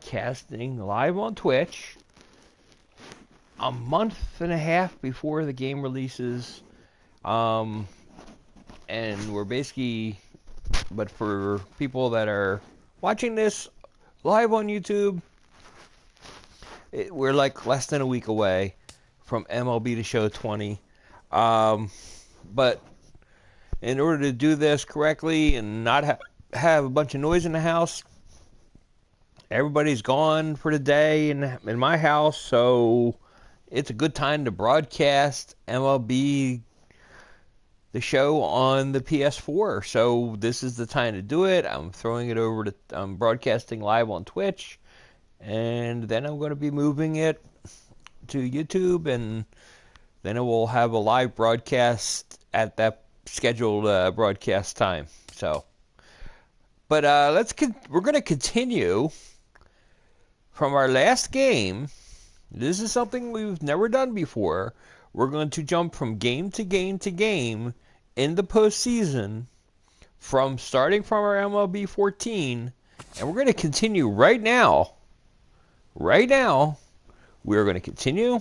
broadcasting live on Twitch a month and a half before the game releases. And we're basically, but for people that are watching this live on YouTube, we're like less than a week away from MLB The Show 20. But in order to do this correctly and not have a bunch of noise in the house, everybody's gone for the day in my house, so it's a good time to broadcast MLB The Show on the PS4. So this is the time to do it. I'm throwing it over to, I'm broadcasting live on Twitch, and then I'm going to be moving it to YouTube, and then it will have a live broadcast at that scheduled broadcast time. So, but we're going to continue from our last game. This is something we've never done before. We're going to jump from game to game to game in the postseason, starting from our MLB 14, and we're going to continue right now. Right now, we're going to continue. We're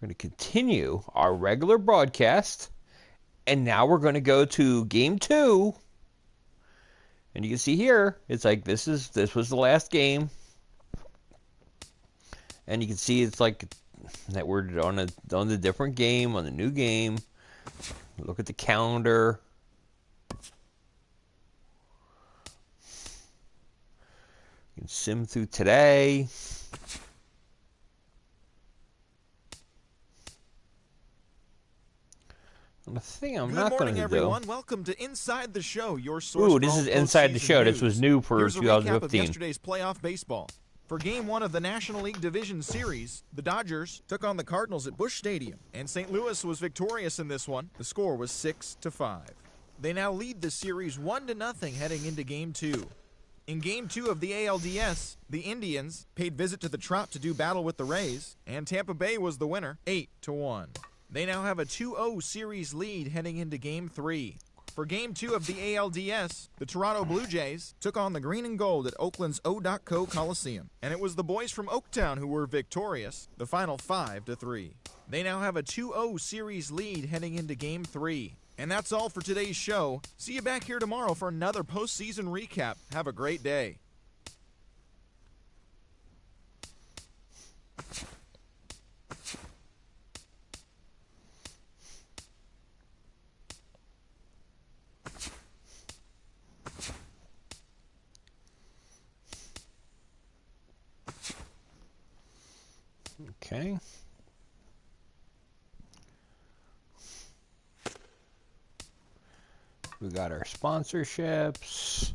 going to continue our regular broadcast, and now we're going to go to game 2. And you can see here, it's like this was the last game. And you can see it's like that we're on the different game, on the new game. Look at the calendar. You can sim through today. And the thing I'm not going to do. Good morning, everyone. Welcome to Inside the Show, your source Ooh, this is Inside the Show. This was new for 2015. Here's a recap of yesterday's playoff baseball. For Game 1 of the National League Division Series, the Dodgers took on the Cardinals at Busch Stadium, and St. Louis was victorious in this one. The score was 6-5. They now lead the series 1-0 heading into Game 2. In Game 2 of the ALDS, the Indians paid visit to the Trop to do battle with the Rays, and Tampa Bay was the winner, 8-1. They now have a 2-0 series lead heading into Game 3. For Game 2 of the ALDS, the Toronto Blue Jays took on the Green and Gold at Oakland's O.Co Coliseum, and it was the boys from Oaktown who were victorious, the final 5-3. They now have a 2-0 series lead heading into Game 3. And that's all for today's show. See you back here tomorrow for another postseason recap. Have a great day. Okay. We got our sponsorships.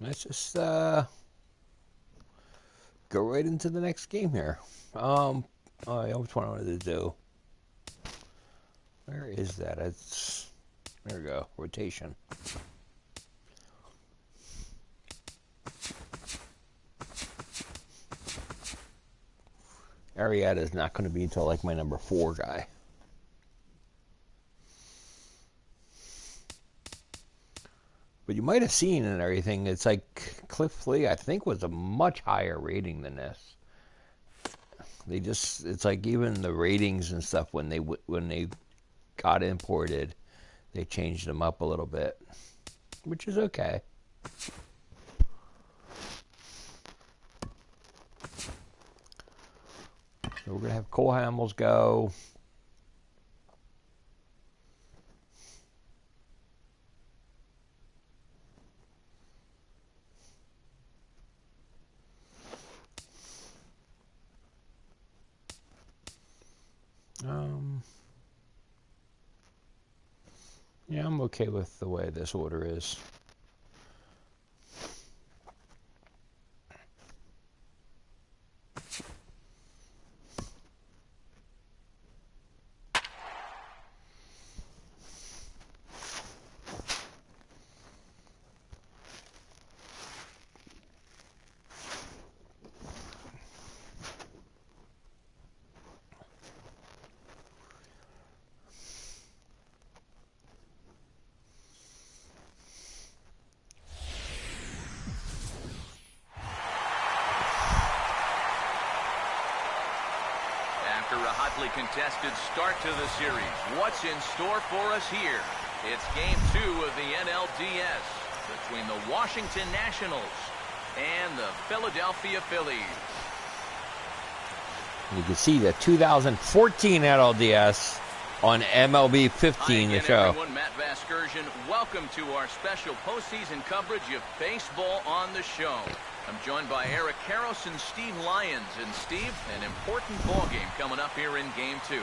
Let's just go right into the next game here. Which one I wanted to do? Where is that? There we go. Rotation. Arietta is not going to be until like my number 4 guy. But you might have seen and everything, it's like Cliff Lee, I think, was a much higher rating than this. It's like even the ratings and stuff when they got imported, they changed them up a little bit, which is okay. So we're going to have Cole Hamels go. Yeah, I'm okay with the way this order is. After a hotly contested start to the series, what's in store for us here? It's Game 2 of the NLDS between the Washington Nationals and the Philadelphia Phillies. You can see the 2014 NLDS on MLB 15, the show. Everyone, Matt Vasgersian, welcome to our special postseason coverage of baseball on the show. I'm joined by Eric Karros and Steve Lyons. And Steve, an important ball game coming up here in Game 2.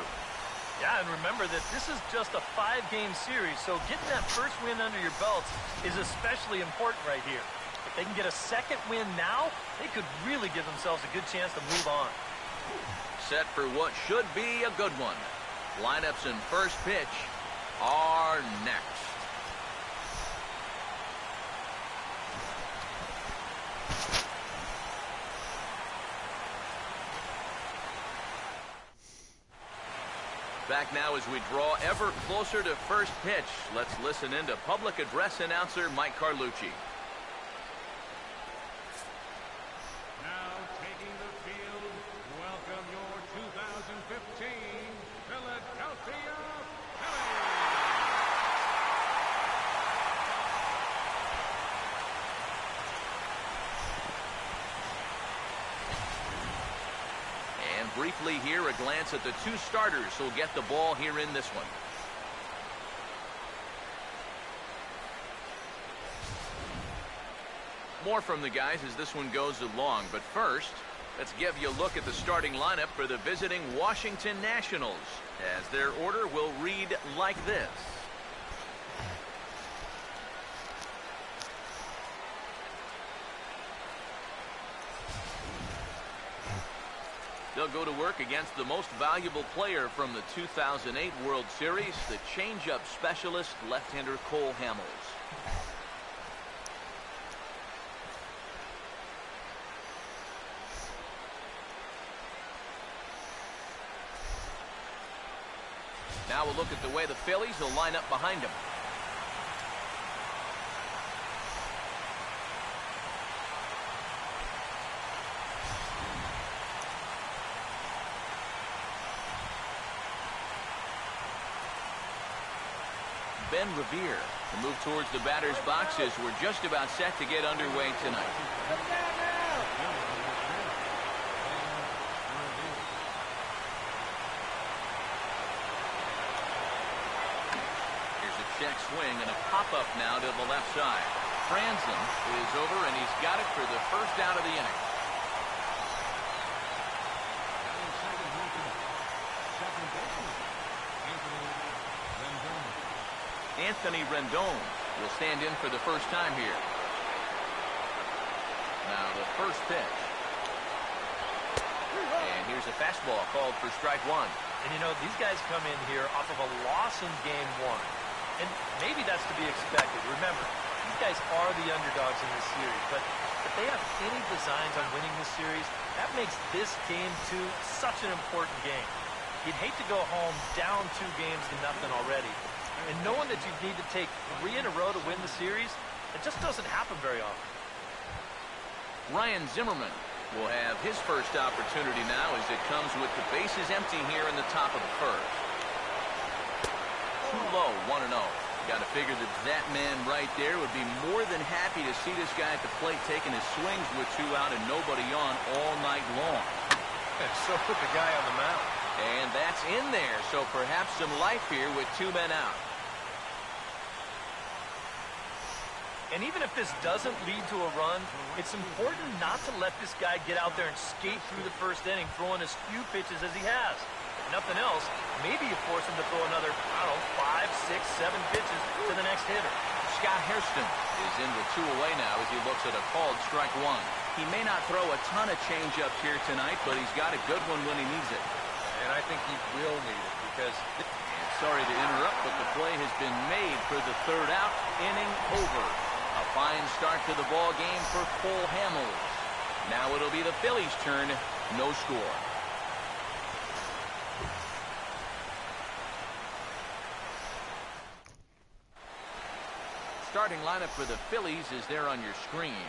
Yeah, and remember that this is just a 5-game series, so getting that first win under your belts is especially important right here. If they can get a second win now, they could really give themselves a good chance to move on. Set for what should be a good one. Lineups and first pitch are next. Back now as we draw ever closer to first pitch. Let's listen in to public address announcer Mike Carlucci. Now taking the field, welcome your 2015 Philadelphia Phillies. And briefly here, a glance at the two starters who'll get the ball here in this one. More from the guys as this one goes along, but first, let's give you a look at the starting lineup for the visiting Washington Nationals, as their order will read like this. They'll go to work against the most valuable player from the 2008 World Series, the changeup specialist, left-hander Cole Hamels. Now we'll look at the way the Phillies will line up behind him. Ben Revere to move towards the batter's boxes. We're just about set to get underway tonight. Here's a check swing and a pop-up now to the left side. Franzen is over, and he's got it for the first out of the inning. Anthony Rendon will stand in for the first time here. Now the first pitch. And here's a fastball called for strike one. And you know, these guys come in here off of a loss in Game 1. And maybe that's to be expected. Remember, these guys are the underdogs in this series. But if they have any designs on winning this series, that makes this Game 2 such an important game. You'd hate to go home down 2 games to nothing already. And knowing that you need to take 3 in a row to win the series, it just doesn't happen very often. Ryan Zimmerman will have his first opportunity now as it comes with the bases empty here in the top of the first. Too low, 1-0. Got to figure that that man right there would be more than happy to see this guy at the plate taking his swings with 2 out and nobody on all night long. And so put the guy on the mound. And that's in there, so perhaps some life here with 2 men out. And even if this doesn't lead to a run, it's important not to let this guy get out there and skate through the first inning, throwing as few pitches as he has. If nothing else, maybe you force him to throw another, 5, 6, 7 pitches to the next hitter. Scott Hairston is in with 2 away now as he looks at a called strike one. He may not throw a ton of changeups here tonight, but he's got a good one when he needs it. And I think he will need it because... And sorry to interrupt, but the play has been made for the 3rd out, inning over. A fine start to the ball game for Cole Hamels. Now it'll be the Phillies' turn. No score. Starting lineup for the Phillies is there on your screen.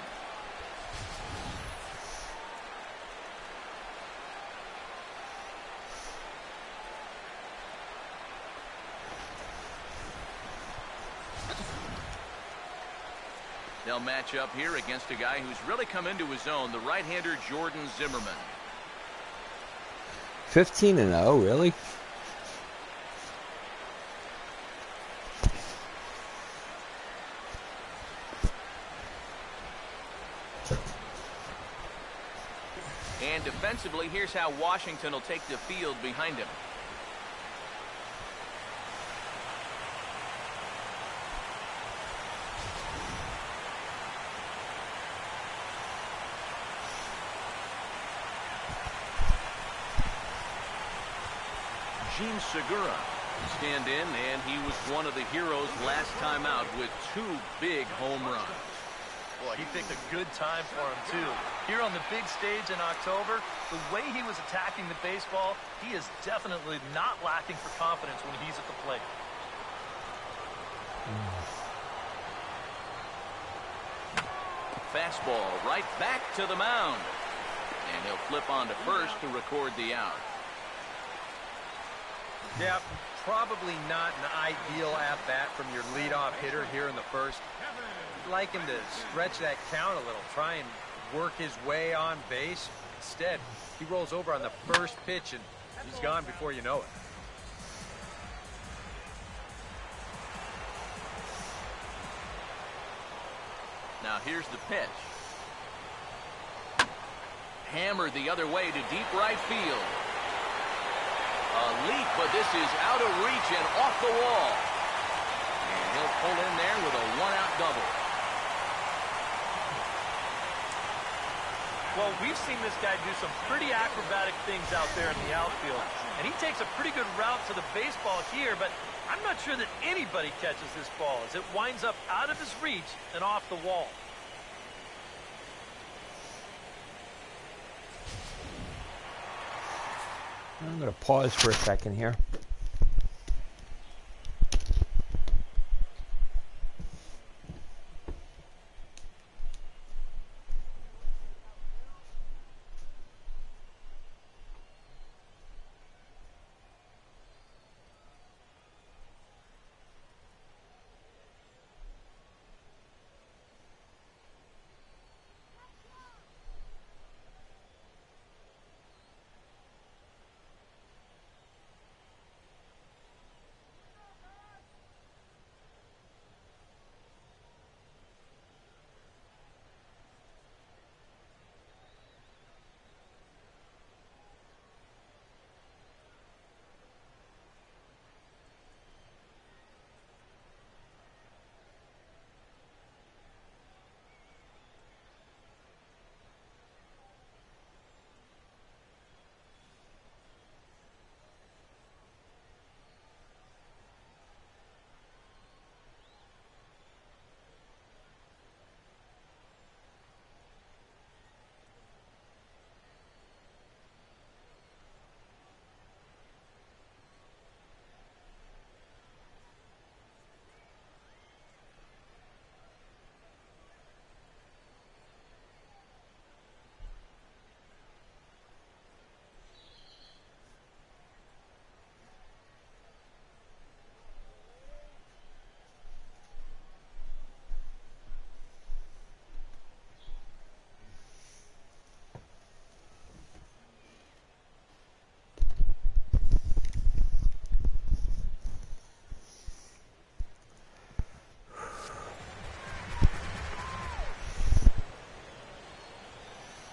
They'll match up here against a guy who's really come into his own, the right-hander Jordan Zimmerman. 15-0, really? And defensively, here's how Washington will take the field behind him. Gene Segura stand in, and he was one of the heroes last time out with 2 big home runs. Boy, he picked a good time for him, too. Here on the big stage in October, the way he was attacking the baseball, he is definitely not lacking for confidence when he's at the plate. Fastball right back to the mound. And he'll flip on to first to record the out. Yeah, probably not an ideal at-bat from your leadoff hitter here in the first. I'd like him to stretch that count a little, try and work his way on base. Instead, he rolls over on the first pitch, and he's gone before you know it. Now here's the pitch. Hammered the other way to deep right field. A leap, but this is out of reach and off the wall. And he'll pull in there with a 1-out double. Well, we've seen this guy do some pretty acrobatic things out there in the outfield. And he takes a pretty good route to the baseball here, but I'm not sure that anybody catches this ball as it winds up out of his reach and off the wall. I'm going to pause for a second here.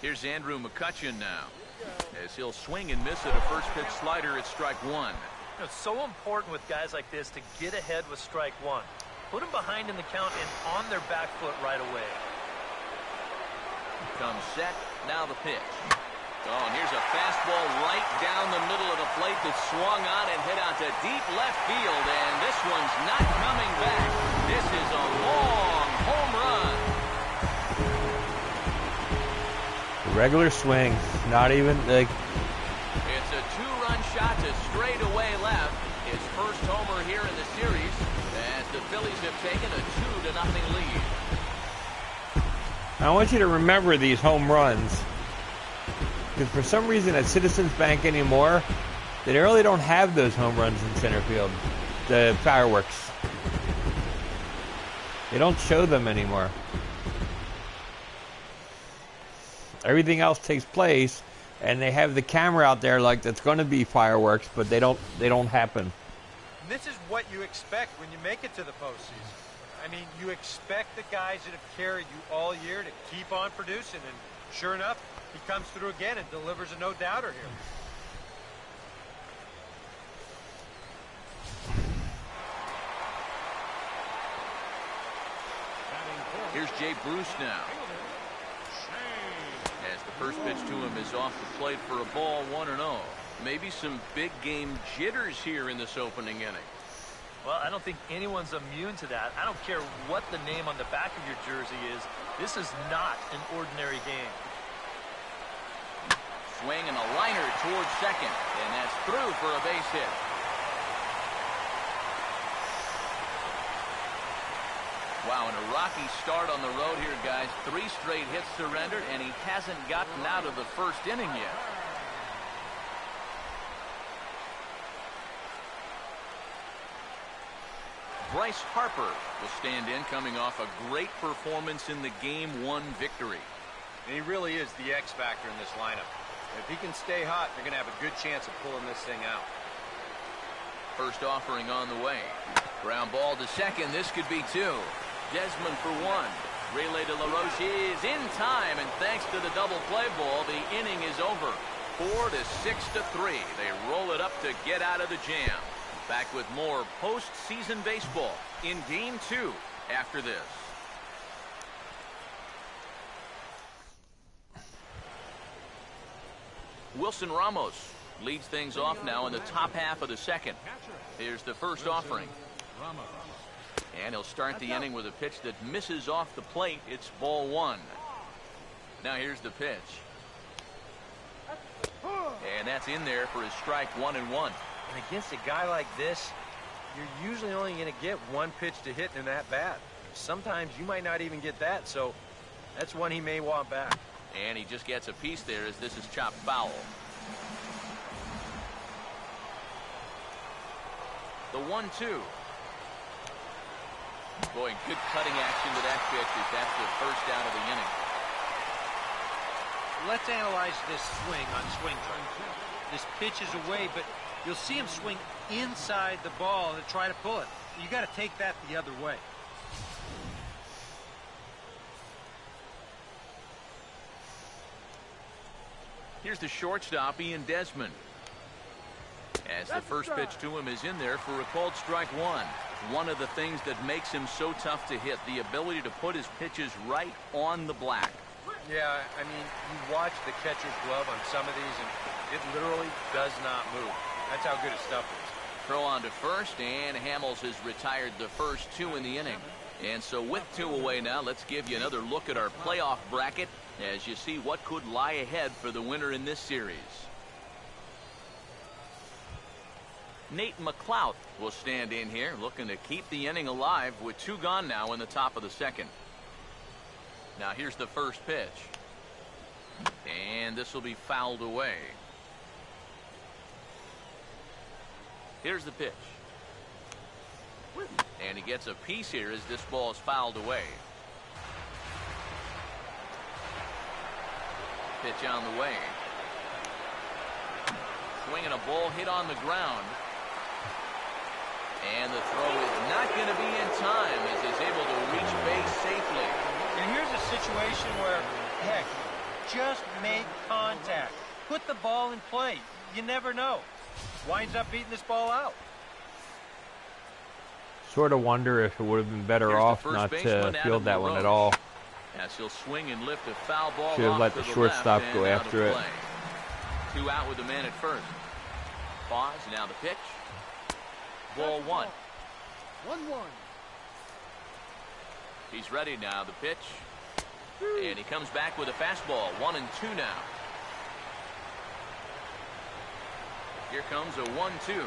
Here's Andrew McCutchen now, as he'll swing and miss at a first pitch slider at strike 1. It's so important with guys like this to get ahead with strike 1. Put them behind in the count and on their back foot right away. Comes set, now the pitch. Oh, and here's a fastball right down the middle of the plate that swung on and hit out to deep left field, and this one's not coming back. This is a long home run. Regular swing, not even like. It's a 2-run shot to straightaway left. His first homer here in the series, as the Phillies have taken a 2-0 lead. I want you to remember these home runs, because for some reason at Citizens Bank anymore, they really don't have those home runs in center field. The fireworks. They don't show them anymore. Everything else takes place, and they have the camera out there like that's going to be fireworks, but they don't happen. And this is what you expect when you make it to the postseason. I mean, you expect the guys that have carried you all year to keep on producing, and sure enough, he comes through again and delivers a no-doubter here. Here's Jay Bruce now. As the first pitch to him is off the plate for a ball, 1-0. Maybe some big game jitters here in this opening inning. Well, I don't think anyone's immune to that. I don't care what the name on the back of your jersey is. This is not an ordinary game. Swing and a liner towards second, and that's through for a base hit. Wow, and a rocky start on the road here, guys. 3 straight hits surrendered, and he hasn't gotten out of the first inning yet. Bryce Harper will stand in, coming off a great performance in the Game 1 victory. And he really is the X factor in this lineup. If he can stay hot, they're going to have a good chance of pulling this thing out. First offering on the way. Ground ball to second. This could be 2. Desmond for 1. Relay to LaRoche is in time, and thanks to the double play ball, the inning is over. 4-6-3. They roll it up to get out of the jam. Back with more postseason baseball in Game 2 after this. Wilson Ramos leads things off now in the top half of the second. Here's the first offering. And he'll start the inning with a pitch that misses off the plate. It's ball 1. Now here's the pitch. And that's in there for his strike 1-1. And against a guy like this, you're usually only going to get 1 pitch to hit in that bat. Sometimes you might not even get that, so that's one he may want back. And he just gets a piece there as this is chopped foul. The 1-2. Boy, good cutting action to that pitch as that's the first out of the inning. Let's analyze this swing on swing track. This pitch is away, but you'll see him swing inside the ball to try to pull it. You got to take that the other way. Here's the shortstop, Ian Desmond. As the first pitch to him is in there for a called strike 1. One of the things that makes him so tough to hit, the ability to put his pitches right on the black. Yeah, I mean, you watch the catcher's glove on some of these, and it literally does not move. That's how good his stuff is. Throw on to first, and Hamels has retired the first 2 in the inning. And so with 2 away now, let's give you another look at our playoff bracket as you see what could lie ahead for the winner in this series. Nate McLeod will stand in here, looking to keep the inning alive with 2 gone now in the top of the second. Now here's the first pitch. And this will be fouled away. Here's the pitch. And he gets a piece here as this ball is fouled away. Pitch on the way. Swinging a ball hit on the ground. And the throw is not going to be in time as he's able to reach base safely. And here's a situation where, heck, just make contact. Put the ball in play. You never know. Winds up beating this ball out. Sort of wonder if it would have been better off not to field that one at all. As he'll swing and lift a foul ball. Should have let the shortstop go after it. 2 out with the man at first. Pause, now the pitch. Ball 1. 1-1. He's ready now, the pitch. And he comes back with a fastball. 1-2 now. Here comes a 1-2.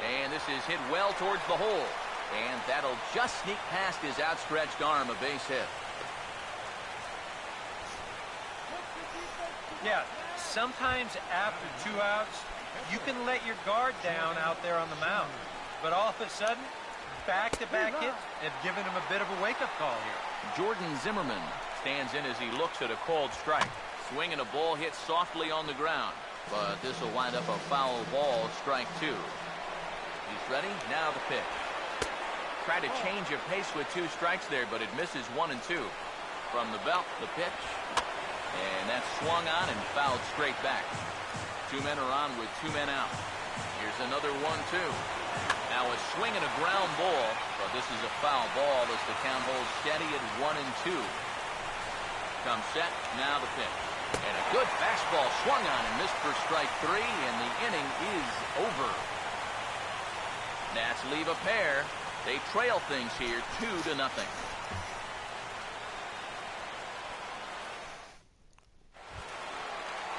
And this is hit well towards the hole. And that'll just sneak past his outstretched arm, a base hit. Yeah, sometimes after 2 outs, you can let your guard down out there on the mound. But all of a sudden, back-to-back hits have given him a bit of a wake-up call here. Jordan Zimmerman stands in as he looks at a called strike. Swing and a ball hit softly on the ground, but this will wind up a foul ball, strike 2. He's ready. Now the pitch. Try to change your pace with 2 strikes there, but it misses 1 and 2. From the belt, the pitch. And that's swung on and fouled straight back. 2 men are on with 2 men out. Here's another 1-2. Now a swing and a ground ball, but this is a foul ball as the count holds steady at 1 and 2. Comes set. Now the pitch. And a good fastball swung on and missed for strike 3, and the inning is over. Nats leave a pair. They trail things here 2-0.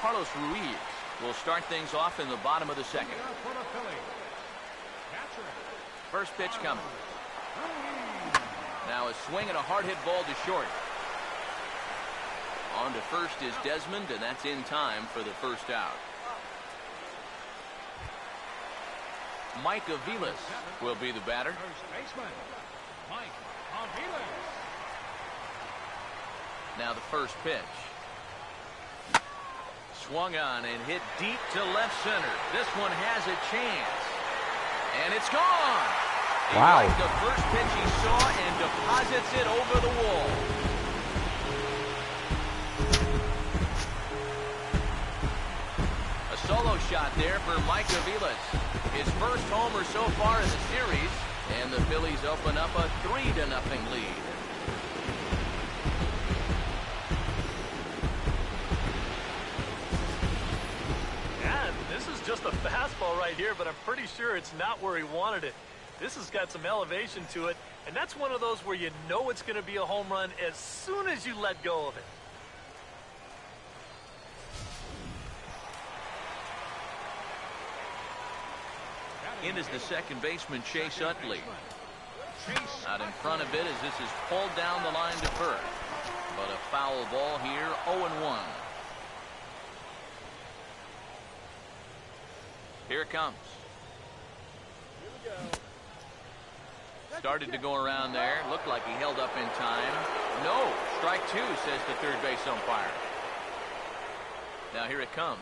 Carlos Ruiz will start things off in the bottom of the second. First pitch coming. Now a swing and a hard hit ball to short. On to first is Desmond, and that's in time for the first out. Mike Aviles will be the batter. Now the first pitch. Swung on and hit deep to left center. This one has a chance. And it's gone. Wow. He liked the first pitch he saw and deposits it over the wall. A solo shot there for Mike Aviles. His first homer so far in the series, and the Phillies open up a 3-0 lead. Yeah, this is just a fastball right here, but I'm pretty sure it's not where he wanted it. This has got some elevation to it, and that's one of those where you know it's going to be a home run as soon as you let go of it. In is the second baseman, Chase Utley. Out in front of it as this is pulled down the line to first. But a foul ball here, 0-1. Here it comes. Started to go around there. Looked like he held up in time. No. Strike 2, says the third base umpire. Now here it comes.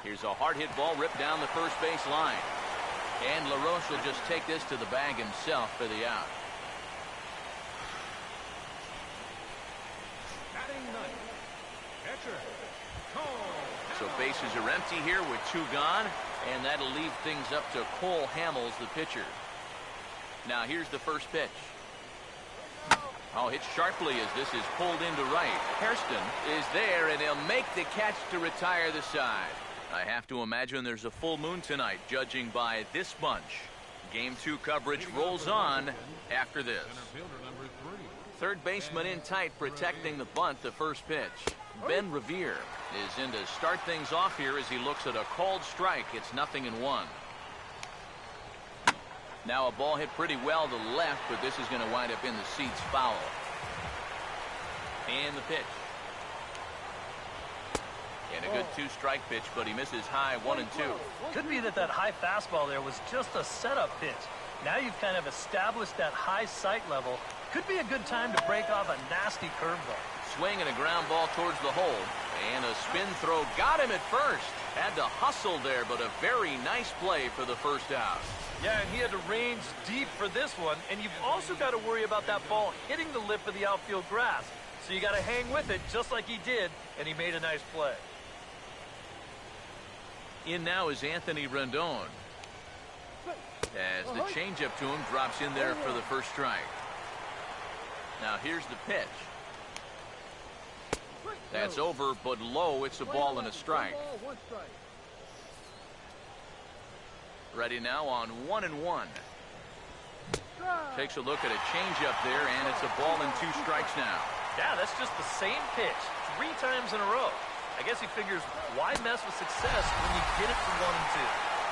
Here's a hard hit ball ripped down the first base line. And LaRoche will just take this to the bag himself for the out. So bases are empty here with 2 gone, and that'll leave things up to Cole Hamels, the pitcher. Now here's the first pitch. Oh, hit sharply as this is pulled into right. Hairston is there, and he'll make the catch to retire the side. I have to imagine there's a full moon tonight, judging by this bunch. Game 2 coverage rolls on after this. Third baseman in tight, protecting the bunt, the first pitch. Ben Revere is in to start things off here as he looks at a called strike. It's 0-1. Now a ball hit pretty well to the left, but this is going to wind up in the seats foul. And the pitch. And a good 2-strike pitch, but he misses high 1-2. Could be that high fastball there was just a setup pitch. Now you've kind of established that high sight level. Could be a good time to break off a nasty curveball. Swing and a ground ball towards the hole. And a spin throw got him at first. Had to hustle there, but a very nice play for the first out. Yeah, and he had to range deep for this one. And you've also got to worry about that ball hitting the lip of the outfield grass. So you got to hang with it just like he did, and he made a nice play. In now is Anthony Rendon. As the changeup to him drops in there for the first strike. Now here's the pitch. That's over, but low. It's a ball and a strike. Ready now on 1-1. Takes a look at a changeup there, and it's a ball and 2 strikes now. Yeah, that's just the same pitch 3 times in a row. I guess he figures, why mess with success when you get it for 1 and 2?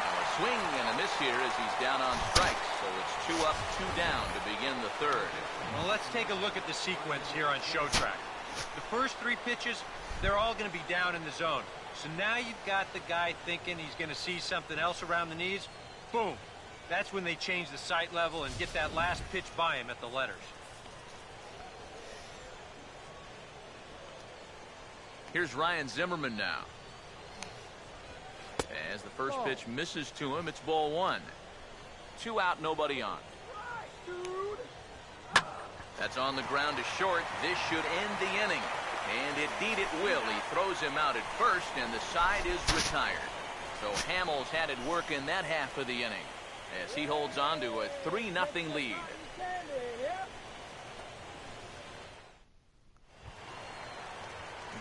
Now a swing and a miss here as he's down on strikes. So it's 2 up, 2 down to begin the third. Well, let's take a look at the sequence here on Show Track. The first 3 pitches, they're all going to be down in the zone. So now you've got the guy thinking he's going to see something else around the knees. Boom. That's when they change the sight level and get that last pitch by him at the letters. Here's Ryan Zimmerman now. As the first pitch misses to him, it's ball one. 2 out, nobody on. That's on the ground to short. This should end the inning. And indeed it will. He throws him out at first, and the side is retired. So Hamels had it work in that half of the inning as he holds on to a 3-0 lead.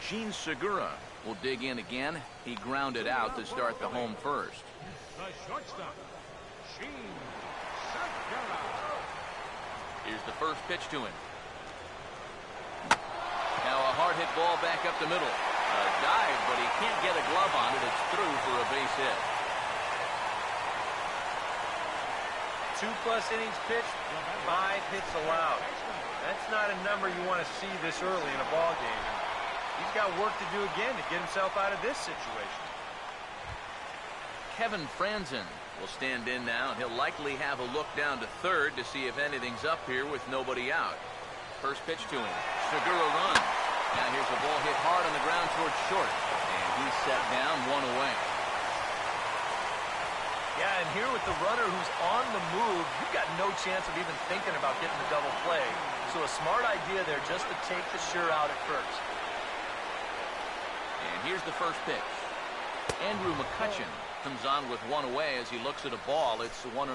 Gene Segura will dig in again. He grounded out to start the home first. The shortstop, Gene Segura. Here's the first pitch to him. Now a hard hit ball back up the middle. A dive, but he can't get a glove on it. It's through for a base hit. 2+ innings pitched, 5 hits allowed. That's not a number you want to see this early in a ball game. He's got work to do again to get himself out of this situation. Kevin Franzen will stand in now, and he'll likely have a look down to third to see if anything's up here with nobody out. First pitch to him. Segura runs. Now here's a ball hit hard on the ground towards short. And he's set down, 1 away. Yeah, and here with the runner who's on the move, you've got no chance of even thinking about getting the double play. So a smart idea there just to take the sure out at first. And here's the first pitch. Andrew McCutcheon comes on with 1 away as he looks at a ball. It's 1-0.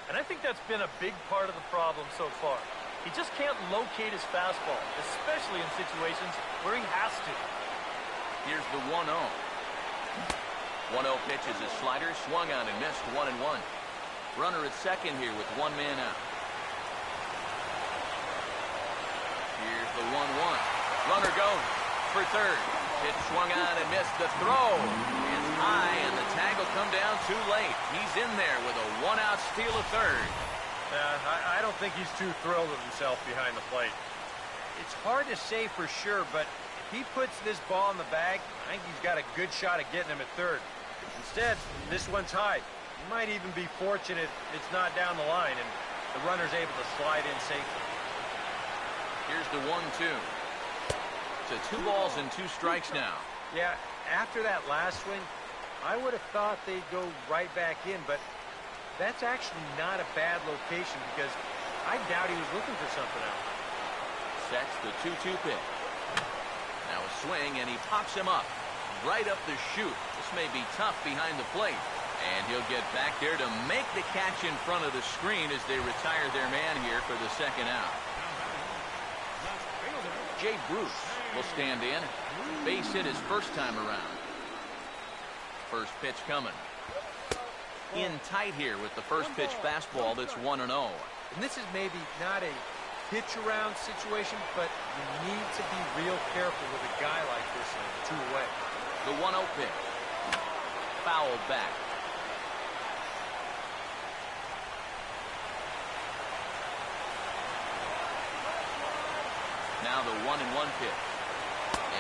And I think that's been a big part of the problem so far. He just can't locate his fastball, especially in situations where he has to. Here's the 1-0. 1-0 pitch is a slider, swung on and missed, 1-1. Runner at second here with 1 man out. Here's the 1-1. Runner goes for third. Pitch swung on and missed. The throw is high, and the tag will come down too late. He's in there with a 1-out steal of third. I don't think he's too thrilled with himself behind the plate. It's hard to say for sure, but if he puts this ball in the bag, I think he's got a good shot at getting him at third. Instead, this one's high. He might even be fortunate it's not down the line, and the runner's able to slide in safely. Here's the 1-2. So 2 balls and 2 strikes now. Yeah, after that last swing, I would have thought they'd go right back in, but that's actually not a bad location because I doubt he was looking for something else. Sets the 2-2 pitch. Now a swing, and he pops him up right up the chute. This may be tough behind the plate. And he'll get back there to make the catch in front of the screen as they retire their man here for the second out. Jay Bruce will stand in. Base hit his first time around. First pitch coming. In tight here with the first pitch fastball. That's 1-0. And this is maybe not a pitch around situation, but you need to be real careful with a guy like this in 2 away. The 1-0 pitch. Fouled back. Now the 1-1 pitch.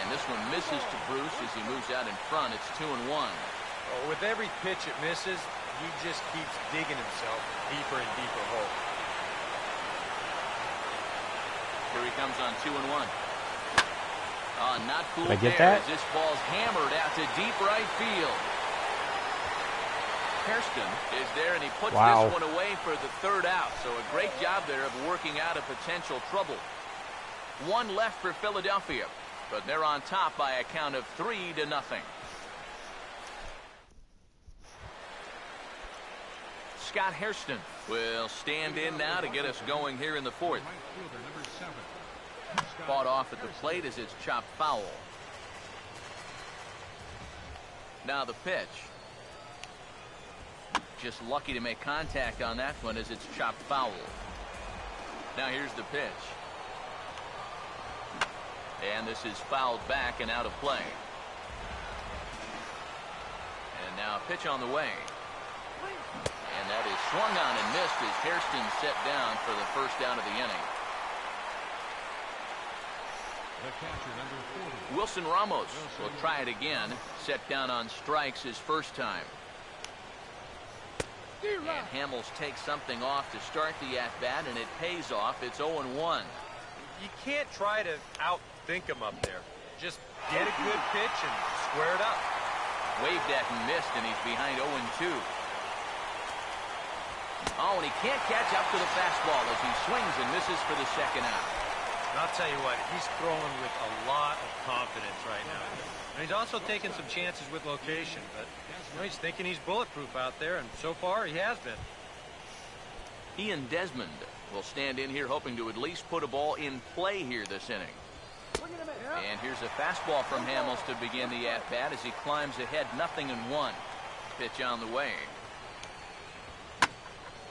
And this one misses to Bruce as he moves out in front. It's 2-1. Oh, with every pitch it misses, he just keeps digging himself deeper and deeper hole. Here he comes on 2-1. Not cool Did I get there that? as this ball's hammered out to deep right field. Hairston is there, and he puts Wow. this one away for the third out. So a great job there of working out of potential trouble. 1 left for Philadelphia, but they're on top by a count of 3-0. Scott Hairston will stand in now to get us going here in the fourth. Fought off at the plate as it's chopped foul. Now the pitch. Just lucky to make contact on that one as it's chopped foul. Now here's the pitch. And this is fouled back and out of play. And now a pitch on the way. And that is swung on and missed as Hairston set down for the first out of the inning. The catcher, number 40. Wilson Ramos will try it again. Set down on strikes his first time. And Hamels takes something off to start the at-bat, and it pays off. It's 0-1. You can't try to outthink him up there. Just get a good pitch and square it up. Waved at and missed, and he's behind 0-2. Oh, and he can't catch up to the fastball as he swings and misses for the second out. I'll tell you what, he's throwing with a lot of confidence right now. And he's also taking some chances with location, but he's thinking he's bulletproof out there, and so far he has been. Ian Desmond will stand in here hoping to at least put a ball in play here this inning. And here's a fastball from Hamels to begin the at-bat as he climbs ahead 0-1. Pitch on the way.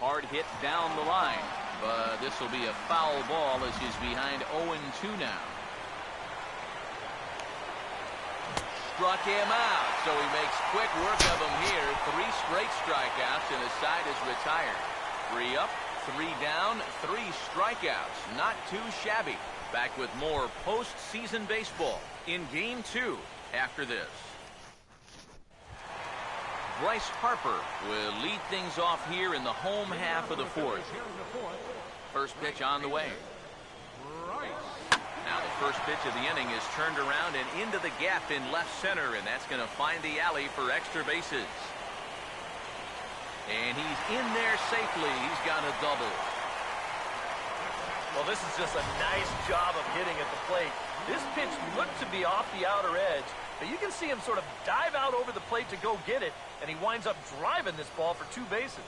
Hard hit down the line, but this will be a foul ball as he's behind 0-2 now. Struck him out, so he makes quick work of him here. 3 straight strikeouts, and his side is retired. 3 up, 3 down, 3 strikeouts. Not too shabby. Back with more postseason baseball in Game 2 after this. Bryce Harper will lead things off here in the home half of the 4th. First pitch on the way. Now the first pitch of the inning is turned around and into the gap in left center, and that's going to find the alley for extra bases. And he's in there safely. He's got a double. Well, this is just a nice job of hitting at the plate. This pitch looked to be off the outer edge, but you can see him sort of dive out over the plate to go get it, and he winds up driving this ball for 2 bases.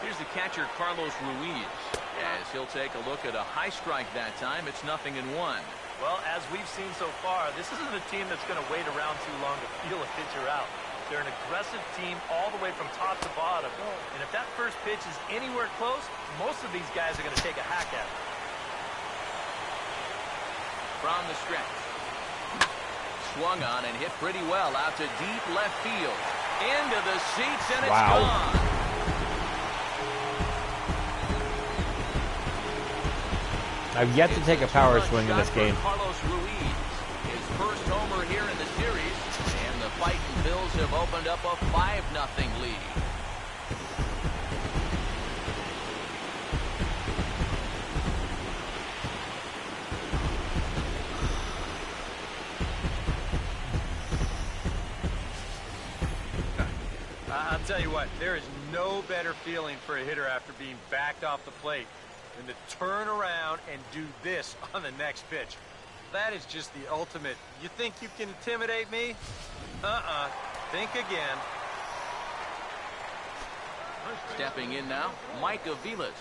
Here's the catcher, Carlos Ruiz, as he'll take a look at a high strike that time. It's 0-1. Well, as we've seen so far, this isn't a team that's going to wait around too long to feel a pitcher out. They're an aggressive team all the way from top to bottom. And if that first pitch is anywhere close, most of these guys are going to take a hack at it. From the stretch. Swung on and hit pretty well out to deep left field. Into the seats, and it's gone. I've yet to take a power swing in this game. Carlos Ruiz, his first homer here in the series, and the fighting Bills have opened up a 5-0 lead. I'll tell you what, there is no better feeling for a hitter after being backed off the plate than to turn around and do this on the next pitch. That is just the ultimate. You think you can intimidate me? Think again. Stepping in now, Mike Aviles.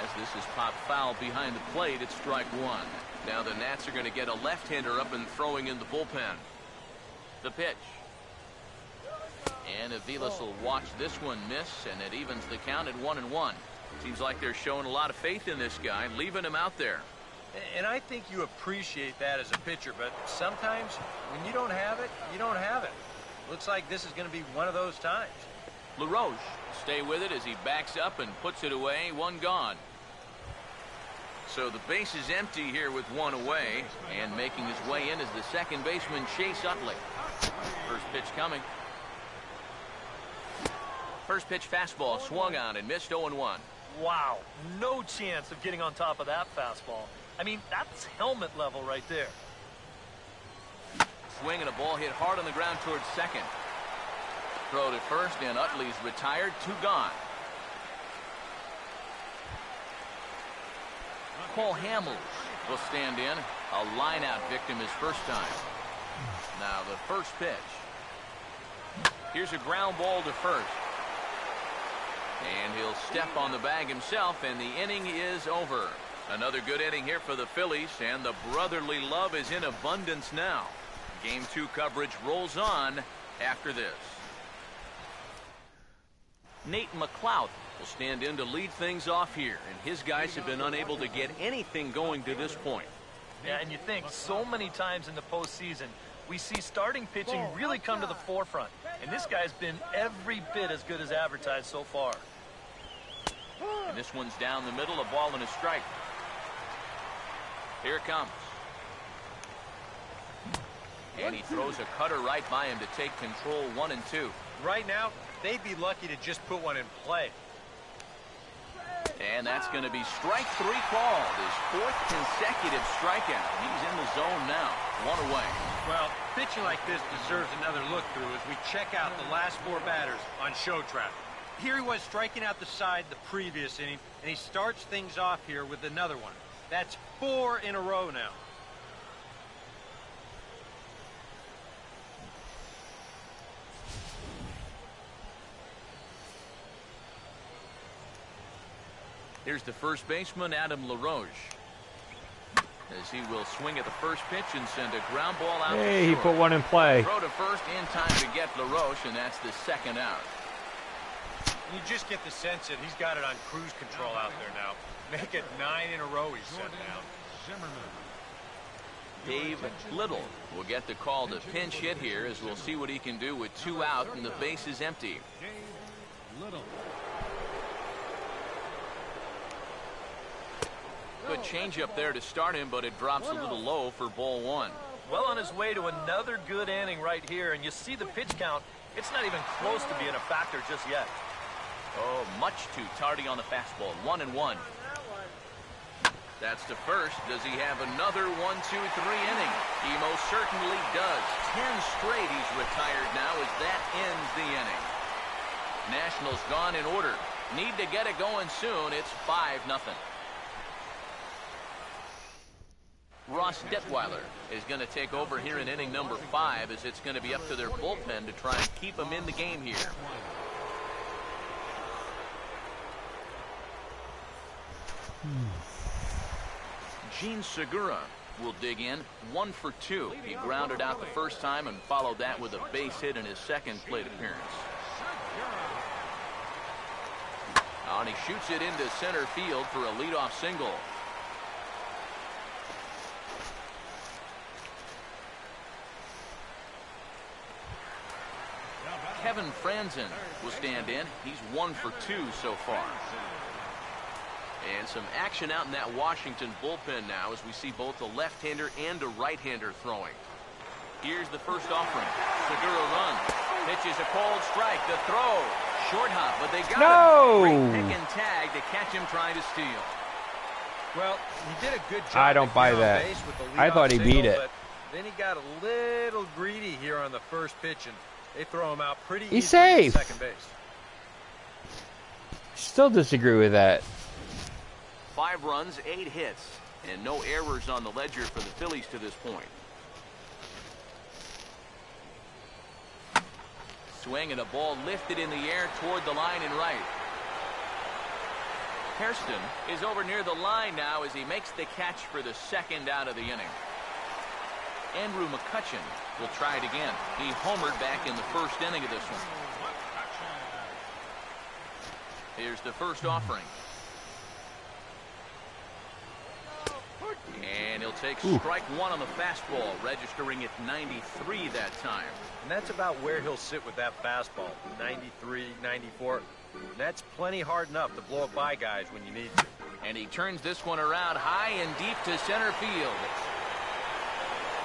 As this is popped foul behind the plate, it's strike 1. Now the Nats are going to get a left-hander up and throwing in the bullpen. The pitch. And Aviles will watch this one miss, and it evens the count at 1-1. Seems like they're showing a lot of faith in this guy, leaving him out there. And I think you appreciate that as a pitcher, but sometimes when you don't have it, you don't have it. Looks like this is going to be one of those times. LaRoche stay with it as he backs up and puts it away. 1 gone. So the base is empty here with 1 away, and making his way in is the second baseman, Chase Utley. First pitch coming. First pitch fastball swung on and missed 0-1. Wow, no chance of getting on top of that fastball. I mean, that's helmet level right there. Swing and a ball hit hard on the ground towards second. Throw to first, and Utley's retired. 2 gone. Cole Hamels will stand in. A line-out victim his first time. Now the first pitch. Here's a ground ball to first. And he'll step on the bag himself, and the inning is over. Another good inning here for the Phillies, and the brotherly love is in abundance now. Game 2 coverage rolls on after this. Nate McLeod will stand in to lead things off here, and his guys have been unable to get anything going to this point. Yeah, and you think so many times in the postseason, we see starting pitching really come to the forefront. And this guy's been every bit as good as advertised so far. And this one's down the middle, a ball and a strike. Here it comes. And he throws a cutter right by him to take control. 1-2. Right now, they'd be lucky to just put one in play. And that's going to be strike 3 called. His 4th consecutive strikeout. He's in the zone now. 1 away. Well, pitching like this deserves another look through as we check out the last 4 batters on show track. Here he was striking out the side the previous inning, and he starts things off here with another one. That's 4 in a row now. Here's the first baseman, Adam LaRoche. As he will swing at the first pitch and send a ground ball out. Hey, he put one in play. Throw to first in time to get LaRoche, and that's the 2nd out. You just get the sense that he's got it on cruise control out there now. Make it 9 in a row he's set down. Dave Little will get the call to pinch hit here, as we'll see what he can do with 2 out and the base is empty. Good changeup there to start him, but it drops a little low for ball 1. Well on his way to another good inning right here, and you see the pitch count. It's not even close to being a factor just yet. Oh, much too tardy on the fastball. 1-1. That's to first. Does he have another 1, 2, 3 inning? He most certainly does. 10 straight he's retired now as that ends the inning. Nationals gone in order. Need to get it going soon. It's 5-0. Ross Detweiler is going to take over here in inning number 5, as it's going to be up to their bullpen to try and keep him in the game here. Gene Segura will dig in. 1 for 2. He grounded out the first time and followed that with a base hit in his 2nd plate appearance. And he shoots it into center field for a leadoff single. Kevin Franzen will stand in. He's 1 for 2 so far. And some action out in that Washington bullpen now, as we see both a left-hander and a right-hander throwing. Here's the first offering. Segura runs. Pitches a cold strike. The throw. Short hop, but they got him. Great pick and tag to catch him trying to steal. Well, he did a good job. I don't buy that. I thought he beat it. But then he got a little greedy here on the first pitch, and they throw him out pretty easily. He's safe. To second base. Still disagree with that. 5 runs, 8 hits, and no errors on the ledger for the Phillies to this point. Swing and a ball lifted in the air toward the line and right. Hairston is over near the line now as he makes the catch for the 2nd out of the inning. Andrew McCutchen will try it again. He homered back in the 1st inning of this one. Here's the first offering. And he'll take strike 1 on the fastball, registering at 93 that time. And that's about where he'll sit with that fastball, 93, 94. That's plenty hard enough to blow it by guys when you need to. And he turns this one around high and deep to center field.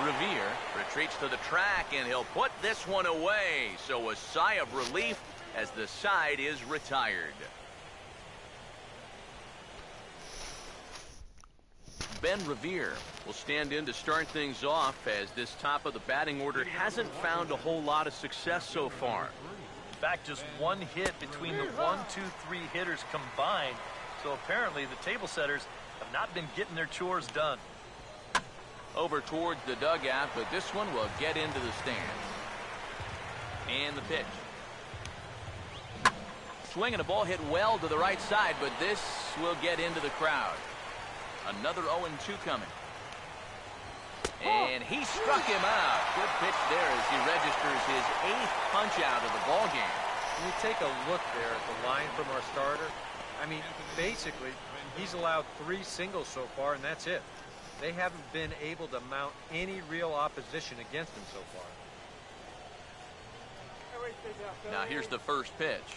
Revere retreats to the track, and he'll put this one away. So a sigh of relief as the side is retired. Ben Revere will stand in to start things off, as this top of the batting order hasn't found a whole lot of success so far. In fact, just 1 hit between the 1, 2, 3 hitters combined. So apparently the table setters have not been getting their chores done. Over towards the dugout, but this one will get into the stands. And the pitch. Swinging a ball hit well to the right side, but this will get into the crowd. Another 0-2 coming. And he struck him out. Good pitch there as he registers his 8th punch out of the ball game. When you take a look there at the line from our starter, I mean, basically, he's allowed 3 singles so far, and that's it. They haven't been able to mount any real opposition against him so far. Now here's the first pitch.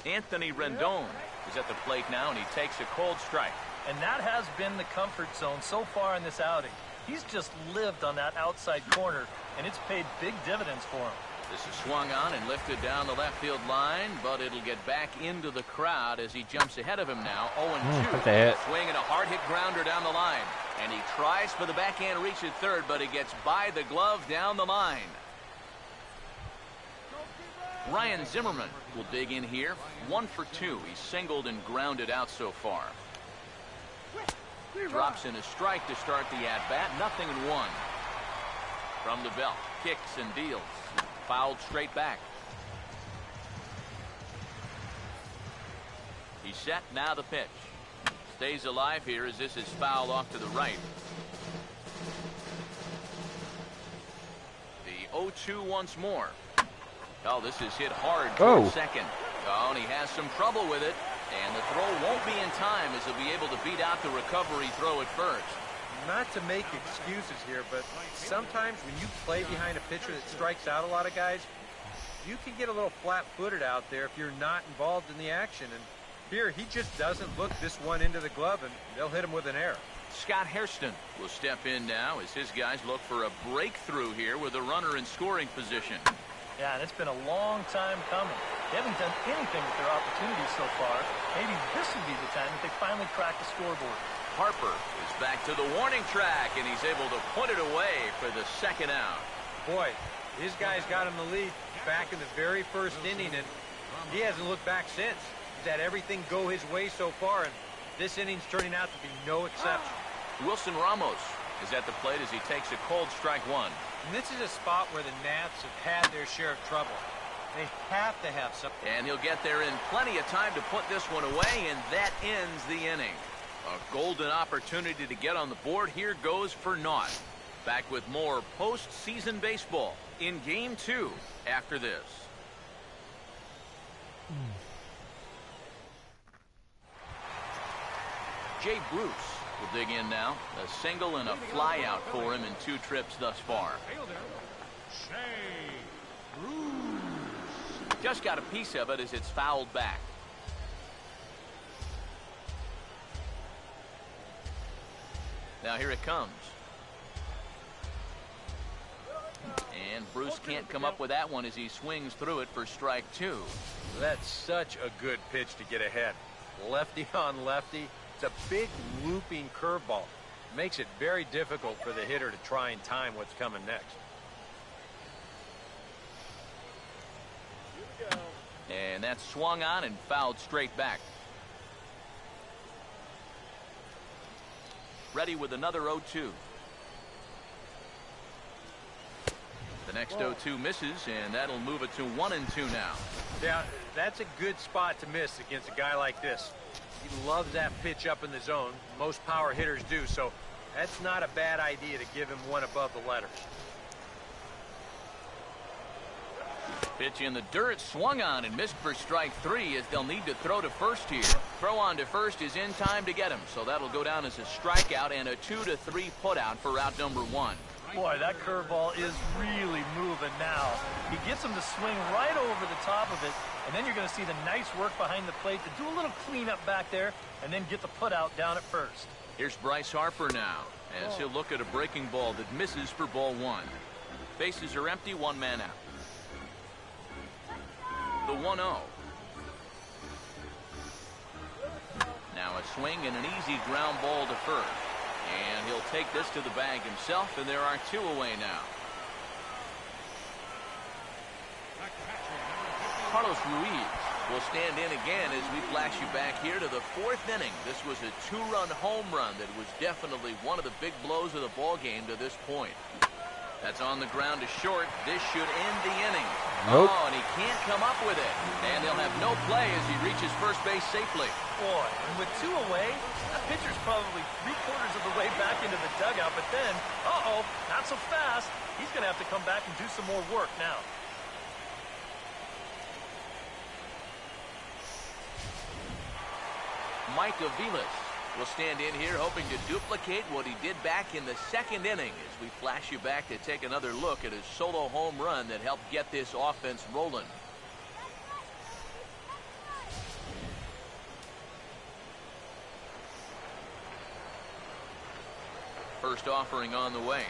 Anthony Rendon is at the plate now, and he takes a cold strike. And that has been the comfort zone so far in this outing. He's just lived on that outside corner, and it's paid big dividends for him. This is swung on and lifted down the left field line, but it'll get back into the crowd as he jumps ahead of him now. 0-2. That's a hit. Swinging a hard hit grounder down the line. And he tries for the backhand reach at third, but he gets by the glove down the line. Ryan Zimmerman will dig in here. 1 for 2. He's singled and grounded out so far. Drops in a strike to start the at-bat. 0-1. From the belt. Kicks and deals. Fouled straight back. He's set. Now the pitch. Stays alive here as this is fouled off to the right. The 0-2 once more. Oh, this is hit hard towards second. Oh, and he has some trouble with it. And the throw won't be in time as he'll be able to beat out the recovery throw at first. Not to make excuses here, but sometimes when you play behind a pitcher that strikes out a lot of guys, you can get a little flat-footed out there if you're not involved in the action. And here, he just doesn't look this one into the glove, and they'll hit him with an error. Scott Hairston will step in now as his guys look for a breakthrough here with a runner in scoring position. Yeah, and it's been a long time coming. They haven't done anything with their opportunities so far. Maybe this would be the time that they finally crack the scoreboard. Harper is back to the warning track, and he's able to put it away for the second out. Boy, his guys got him the lead back in the very first inning, and he hasn't looked back since. He's had everything go his way so far, and this inning's turning out to be no exception. Wilson Ramos is at the plate as he takes a cold strike one. And this is a spot where the Nats have had their share of trouble. They have to have something. And he'll get there in plenty of time to put this one away, and that ends the inning. A golden opportunity to get on the board here goes for naught. Back with more postseason baseball in Game 2 after this. Jay Bruce will dig in now. A single and a fly out for him in 2 trips thus far. Just got a piece of it as it's fouled back. Now here it comes. And Bruce can't come up with that one as he swings through it for strike 2. That's such a good pitch to get ahead. Lefty on lefty. It's a big looping curveball. Makes it very difficult for the hitter to try and time what's coming next. And that's swung on and fouled straight back. Ready with another 0-2. The next 0-2 misses, and that'll move it to 1-2 now. Yeah, that's a good spot to miss against a guy like this. He loves that pitch up in the zone. Most power hitters do, so that's not a bad idea to give him one above the letters. Pitch in the dirt, swung on and missed for strike 3 as they'll need to throw to first here. Throw on to first is in time to get him, so that'll go down as a strikeout and a 2-3 putout for out number 1. Boy, that curveball is really moving now. He gets him to swing right over the top of it, and then you're going to see the nice work behind the plate to do a little cleanup back there and then get the putout down at first. Here's Bryce Harper now as he'll look at a breaking ball that misses for ball 1. Bases are empty, 1 man out. The 1-0. Now a swing and an easy ground ball to first. And he'll take this to the bag himself, and there are 2 away now. Carlos Ruiz will stand in again as we flash you back here to the 4th inning. This was a 2-run home run that was definitely one of the big blows of the ball game to this point. That's on the ground to short. This should end the inning. Nope. Oh, and he can't come up with it. And they'll have no play as he reaches first base safely. Boy, and with 2 away, that pitcher's probably 3/4 of the way back into the dugout. But then, not so fast. He's going to have to come back and do some more work now. Mike Aviles will stand in here hoping to duplicate what he did back in the 2nd inning as we flash you back to take another look at his solo home run that helped get this offense rolling. First offering on the way.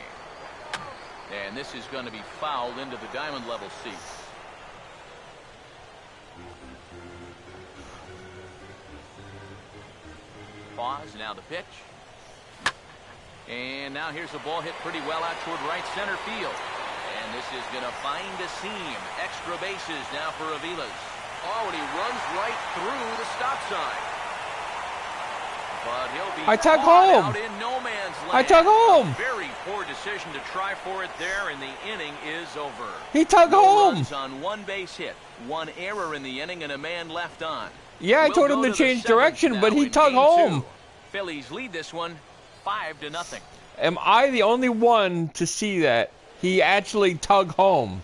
And this is going to be fouled into the diamond level seats. Pause, now the pitch. And now here's the ball hit pretty well out toward right center field. And this is going to find a seam. Extra bases now for Aviles. Oh, and he runs right through the stop sign. But he'll be I tug home. out in no man's land. I tug home. A very poor decision to try for it there, and the inning is over. He tug No home. runs on one base hit, one error in the inning, and a man left on. Yeah, I We'll told him go to the change seventh direction, now but he in tug game home. 2. Phillies lead this one 5-0. Am I the only one to see that? He actually tug home.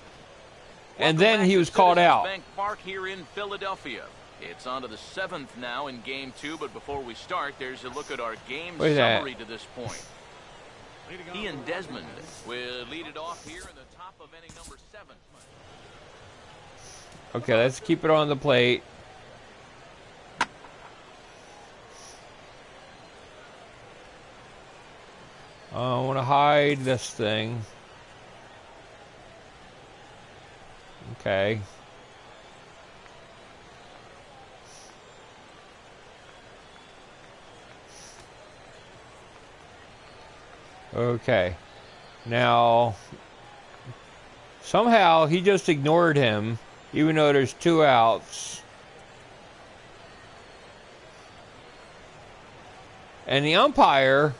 And Welcome then he back was to called Citizens out. Bank Park here in Philadelphia. It's on to the 7th now in game 2, but before we start, there's a look at our game Look at that. summary to this point. Ian Desmond will lead it off here in the top of inning number 7. Okay, let's keep it on the plate. I want to hide this thing. Okay. Okay. Now, somehow he just ignored him, even though there's 2 outs. And the umpire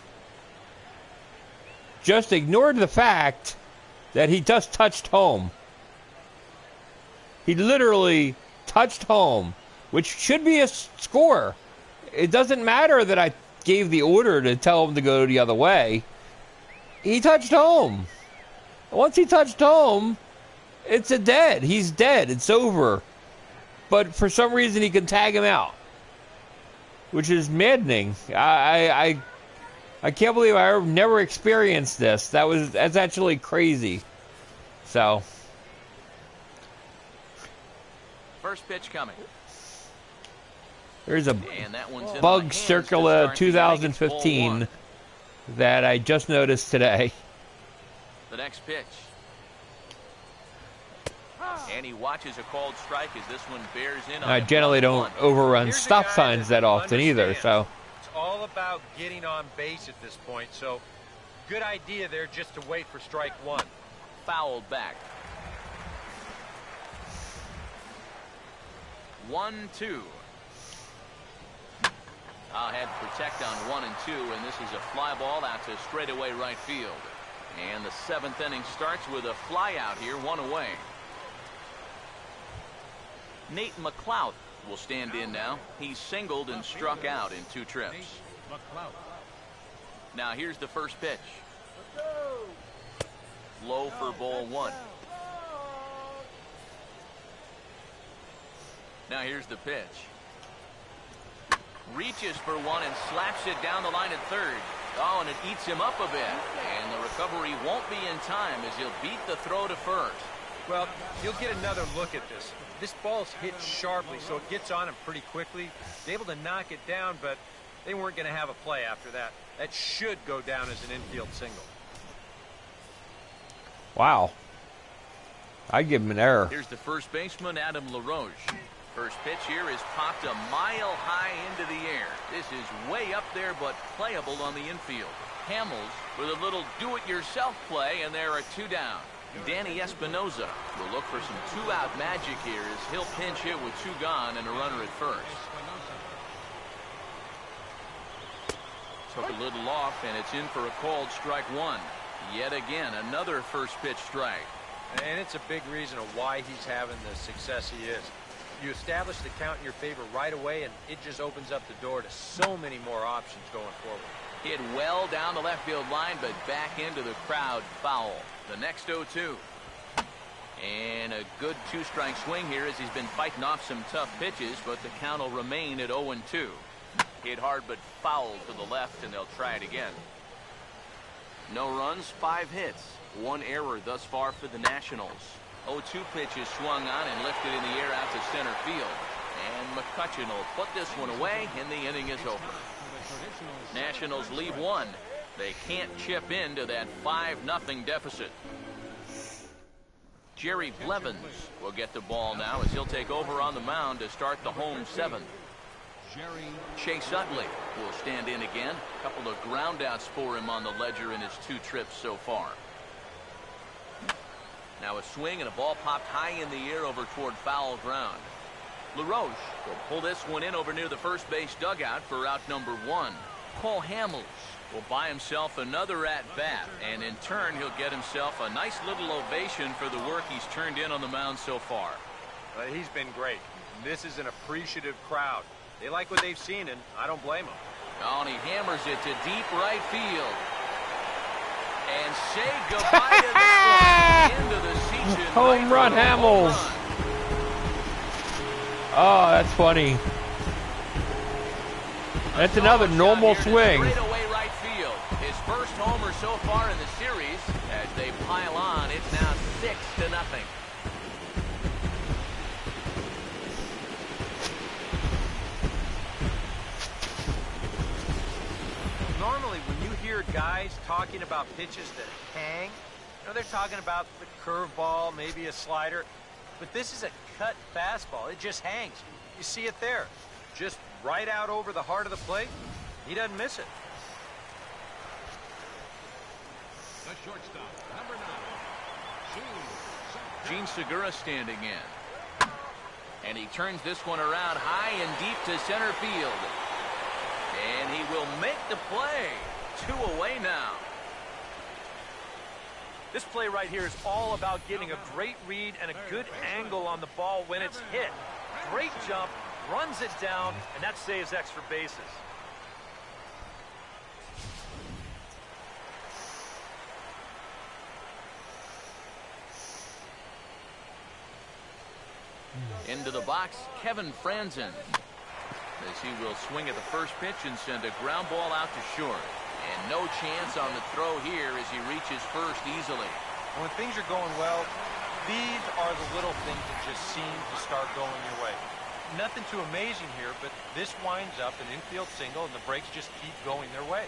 just ignored the fact that he just touched home. He literally touched home, which should be a score. It doesn't matter that I gave the order to tell him to go the other way. He touched home. Once he touched home, it's a dead. He's dead. It's over. But for some reason, he can tag him out, which is maddening. I can't believe I never experienced this. That's actually crazy. So, First pitch coming. there's a And that one's in bug my hands to circular start the inning. It's ball 2015 one. that I just noticed today. The next pitch. And he watches a called strike as this one bears in on I it. generally don't 1-1. overrun Here's a stop guy signs that often either, so. It's all about getting on base at this point, so good idea there just to wait for strike 1. Fouled back. 1-2. I'll head protect on 1 and 2, and this is a fly ball out to straightaway right field. And the 7th inning starts with a fly out here, 1 away. Nate McLeod will stand in now. He's singled and struck out in 2 trips. Now here's the first pitch. Low for ball 1. Now here's the pitch. Reaches for 1 and slaps it down the line at third. Oh, and it eats him up a bit. And the recovery won't be in time as he'll beat the throw to first. Well, you'll get another look at this. This ball's hit sharply, so it gets on him pretty quickly. He's able to knock it down, but they weren't going to have a play after that. That should go down as an infield single. Wow. I'd give him an error. Here's the first baseman, Adam LaRoche. First pitch here is popped a mile high into the air. This is way up there, but playable on the infield. Hamels with a little do-it-yourself play, and there are 2 down. Danny Espinoza will look for some 2-out magic here as he'll pinch hit with 2 gone and a runner at first. Took a little off, and it's in for a called strike 1. Yet again, another first pitch strike. And it's a big reason of why he's having the success he is. You establish the count in your favor right away, and it just opens up the door to so many more options going forward. Hit well down the left field line, but back into the crowd, foul. The next 0-2. And a good 2-strike swing here as he's been fighting off some tough pitches, but the count will remain at 0-2. Hit hard, but foul to the left, and they'll try it again. No runs, 5 hits. 1 error thus far for the Nationals. 0-2 pitch is swung on and lifted in the air out to center field. And McCutcheon will put this one away, and the inning is over. Nationals leave 1. They can't chip into that 5-0 deficit. Jerry Blevins will get the ball now as he'll take over on the mound to start the home seventh. Chase Utley will stand in again. A couple of ground outs for him on the ledger in his 2 trips so far. Now a swing and a ball popped high in the air over toward foul ground. LaRoche will pull this one in over near the first base dugout for out number 1. Paul Hamels will buy himself another at-bat, and in turn he'll get himself a nice little ovation for the work he's turned in on the mound so far. He's been great. This is an appreciative crowd. They like what they've seen, and I don't blame them. Oh, and he hammers it to deep right field. And say goodbye to this one. Into the season. Home run, Hamels. Oh, that's funny. That's another normal swing. Straight away right field. His first homer so far in the series. As they pile on, it's now 6-0. Normally, when you hear guys talking about pitches that hang, they're talking about the curveball, maybe a slider, but this is a cut fastball. It just hangs. You see it there. Just right out over the heart of the plate. He doesn't miss it. The shortstop, number 9, Gene Segura standing in. And he turns this one around high and deep to center field. And he will make the play. 2 away now. This play right here is all about getting a great read and a good angle on the ball when it's hit. Great jump, runs it down, and that saves extra bases. Into the box, Kevin Franzen. As he will swing at the first pitch and send a ground ball out to short. And no chance on the throw here as he reaches first easily. When things are going well, these are the little things that just seem to start going your way. Nothing too amazing here, but this winds up an infield single, and the breaks just keep going their way.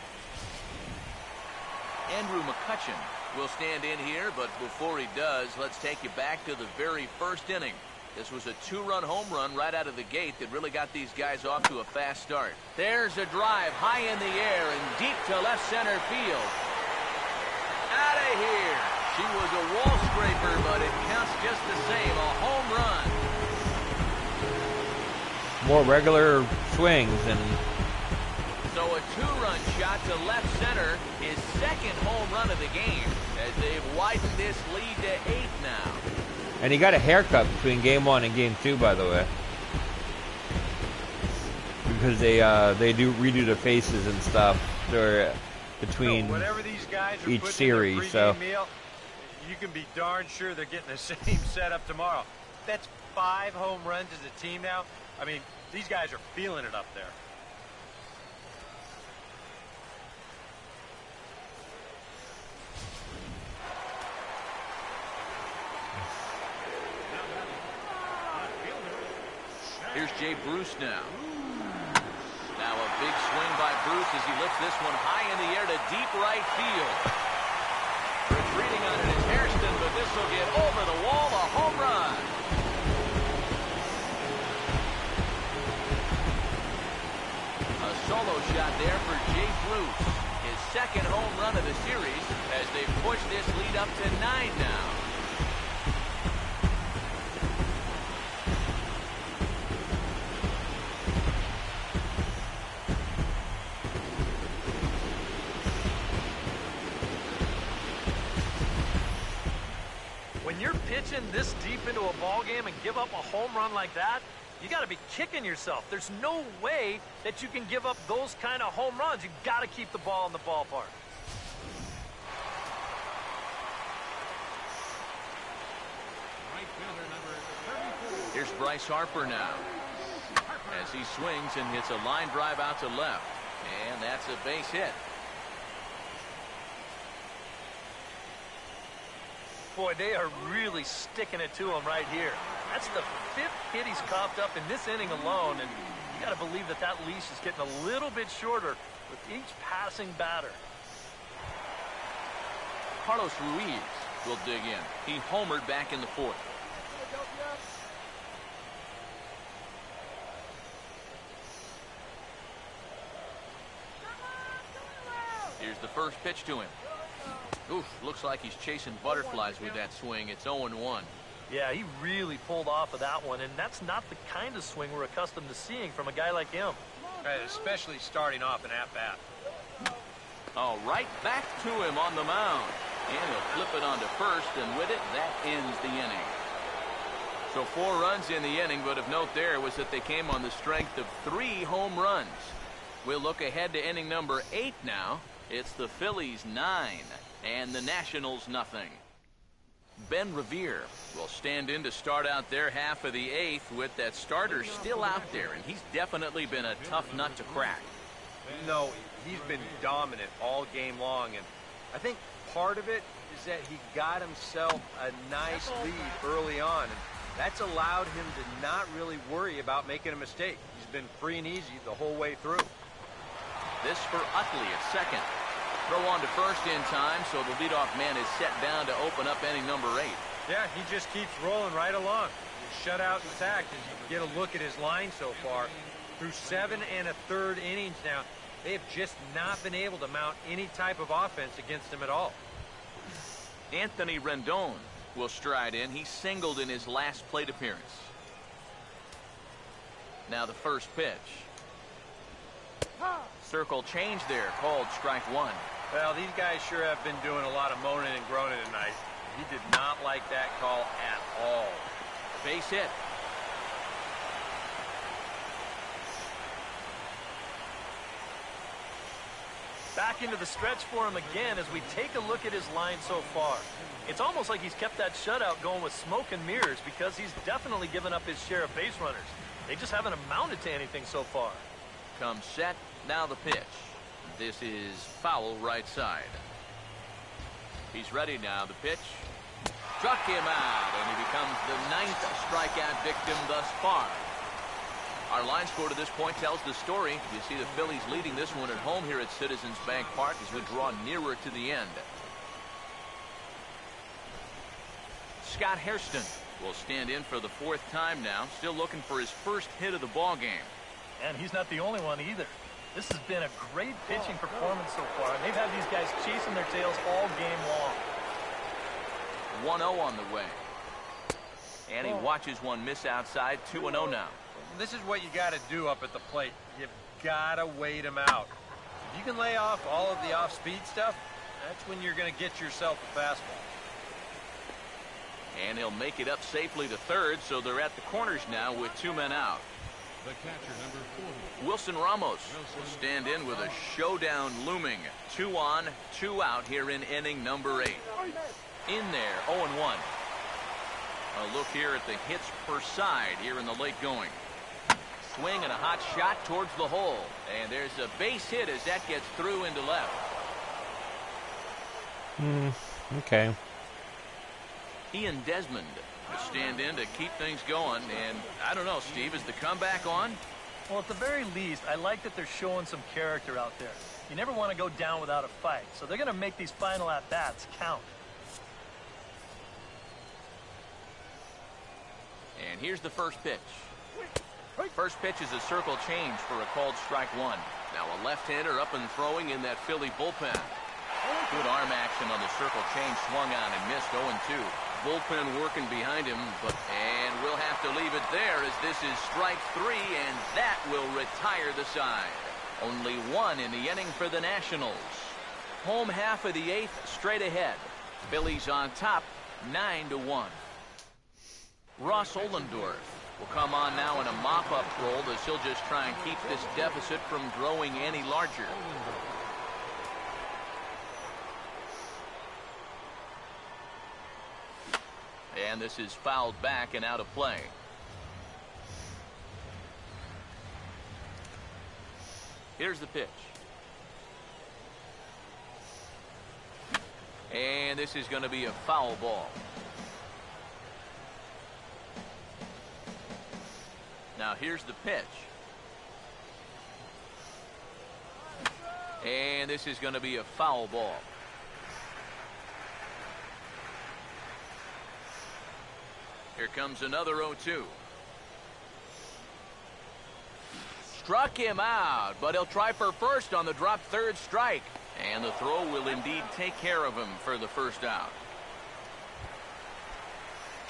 Andrew McCutchen will stand in here, but before he does, let's take you back to the very first inning. This was a 2-run home run right out of the gate that really got these guys off to a fast start. There's a drive high in the air and deep to left center field. Out of here. She was a wall scraper, but it counts just the same. A home run. More regular swings and. So a 2-run shot to left center, his second home run of the game, as they've widened this lead to 8 now. And he got a haircut between game 1 and game 2, by the way. Because they do redo the faces and stuff between whatever these guys are each putting series. In their So pregame meal, you can be darn sure they're getting the same setup tomorrow. That's 5 home runs as a team now. I mean, these guys are feeling it up there. Here's Jay Bruce now. Now a big swing by Bruce as he lifts this one high in the air to deep right field. Retreating on it is Hairston, but this will get over the wall, a home run. A solo shot there for Jay Bruce. His second home run of the series as they push this lead up to 9 now. When you're pitching this deep into a ball game and give up a home run like that, you got to be kicking yourself. There's no way that you can give up those kind of home runs. You got to keep the ball in the ballpark. right fielder number 34. Here's Bryce Harper now. As he swings and hits a line drive out to left. And that's a base hit. Boy, they are really sticking it to him right here. That's the 5th hit he's coughed up in this inning alone, and you got to believe that that leash is getting a little bit shorter with each passing batter. Carlos Ruiz will dig in. He homered back in the fourth. Here's the first pitch to him. Oof, looks like he's chasing butterflies with that swing. It's 0-1. Yeah, he really pulled off of that one, and that's not the kind of swing we're accustomed to seeing from a guy like him. Right, especially starting off an at-bat. Oh, right back to him on the mound. And he'll flip it onto first, and with it, that ends the inning. So 4 runs in the inning, but of note there was that they came on the strength of 3 home runs. We'll look ahead to inning number 8 now. It's the Phillies 9 and the Nationals nothing. Ben Revere will stand in to start out their half of the 8th with that starter still out there, and he's definitely been a tough nut to crack. No, he's been dominant all game long, and I think part of it is that he got himself a nice lead early on, and that's allowed him to not really worry about making a mistake. He's been free and easy the whole way through. This for Utley at second. Throw on to first in time, so the leadoff man is set down to open up inning number 8. Yeah, he just keeps rolling right along. He's shut out intact as you get a look at his line so far. Through 7 1/3 innings now, they have just not been able to mount any type of offense against him at all. Anthony Rendon will stride in. He singled in his last plate appearance. Now the first pitch. Circle change there, called strike 1. Well, these guys sure have been doing a lot of moaning and groaning tonight. He did not like that call at all. Base hit. Back into the stretch for him again as we take a look at his line so far. It's almost like he's kept that shutout going with smoke and mirrors because he's definitely given up his share of base runners. They just haven't amounted to anything so far. Comes set. Now the pitch. This is foul right side. He's ready now. The pitch. Struck him out, and he becomes the 9th strikeout victim thus far. Our line score to this point tells the story. You see the Phillies leading this one at home here at Citizens Bank Park as we draw nearer to the end. Scott Hairston will stand in for the 4th time now, still looking for his first hit of the ball game. And he's not the only one either. This has been a great pitching performance so far, and they've had these guys chasing their tails all game long. 1-0 on the way. And he watches one miss outside. 2-0 now. This is what you got to do up at the plate. You've got to wait him out. If you can lay off all of the off-speed stuff, that's when you're going to get yourself a fastball. And he'll make it up safely to third, so they're at the corners now with 2 men out. The catcher, number 40. Wilson Ramos will stand in with a showdown looming. 2 on, 2 out here in inning number 8. In there, 0-1. A look here at the hits per side here in the late going. Swing and a hot shot towards the hole. And there's a base hit as that gets through into left. Okay. Ian Desmond will stand in to keep things going. And I don't know, Steve, is the comeback on? Well, at the very least, I like that they're showing some character out there. You never want to go down without a fight, so they're going to make these final at-bats count. And here's the first pitch. First pitch is a circle change for a called strike 1. Now a left-hander up and throwing in that Philly bullpen. Good arm action on the circle change, swung on and missed. 0-2. Bullpen working behind him, and we'll have to leave it there as this is strike 3, and that will retire the side. Only 1 in the inning for the Nationals. Home half of the 8th straight ahead. Phillies on top, 9-1. Ross Ollendorf will come on now in a mop-up role as he'll just try and keep this deficit from growing any larger. And this is fouled back and out of play. Here's the pitch. And this is going to be a foul ball. Now here's the pitch. And this is going to be a foul ball. Here comes another 0-2. Struck him out, but he'll try for first on the drop third strike. And the throw will indeed take care of him for the first out.